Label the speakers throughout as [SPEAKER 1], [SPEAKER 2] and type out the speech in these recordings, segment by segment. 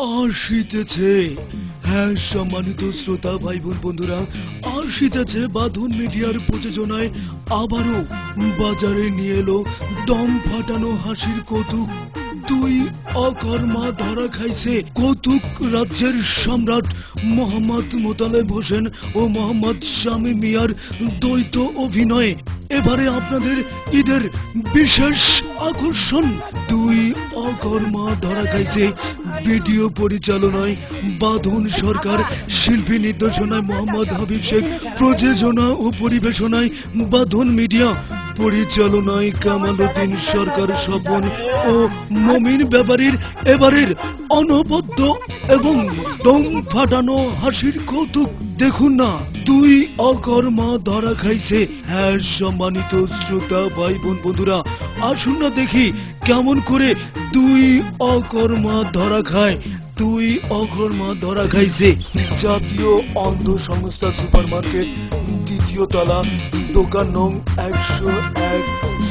[SPEAKER 1] আসিতেছে। হ্যাঁ সম্মানিত শ্রোতা ভাই বোন বন্ধুরা, আসিতেছে বাঁধন মিডিয়ার প্রযোজনায় আবারও বাজারে নিয়ে এলো দম ফাটানো হাসির কৌতুক। দুই অকর্মা ধরা খাইছে। কৌতুক রাজ্যের সম্রাট মোহাম্মদ মোতালেব হোসেন ও মোহাম্মদ শামী মিয়ার দ্বৈত অভিনয়ে এবারে আপনাদের ঈদের বিশেষ আকর্ষণ। দুই অকর্মা ধরা খাইছে ভিডিও পরিচালনায় বাঁধন সরকার, শিল্পী নির্দেশনায় মোহাম্মদ হাবিব শেখ, প্রযোজনা ও পরিবেশনায় বাঁধন মিডিয়া, পরিচালনায় কামালউদ্দিন সরকার স্বপন ও মমিন ব্যাপারীর এবারের অনবদ্য এবং দম ফাটানো হাসির কৌতুক। দেখুন না, দুই অকর্মা ধরা খাইছে। হ্যাঁ সম্মানিত শ্রোতা ভাই বোন বন্ধুরা, আসুন না দেখি কেমন করে দুই অকর্মা ধরা খায়। দুই অকর্মা ধরা খাইছে জাতীয় অন্ধ সংস্থা সুপার মার্কেট, দ্বিতীয় তলা, দোকান নং 101,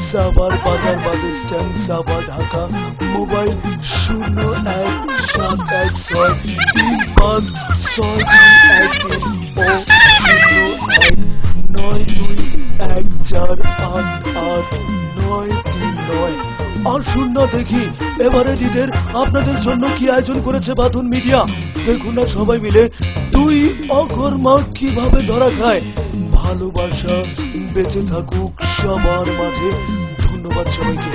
[SPEAKER 1] সাভার বাজার bus stand, Savar, Dhaka. Mobile 0163563 ও 09194888939। আসুন না দেখি এবারে ঈদের আপনাদের জন্য কি আয়োজন করেছে বাঁধন মিডিয়া। দেখুন না সবাই মিলে দুই অকর্মা কিভাবে ধরা খায়। ভালোবাসা বেঁচে থাকুক সবার মাঝে। ধন্যবাদ সবাইকে।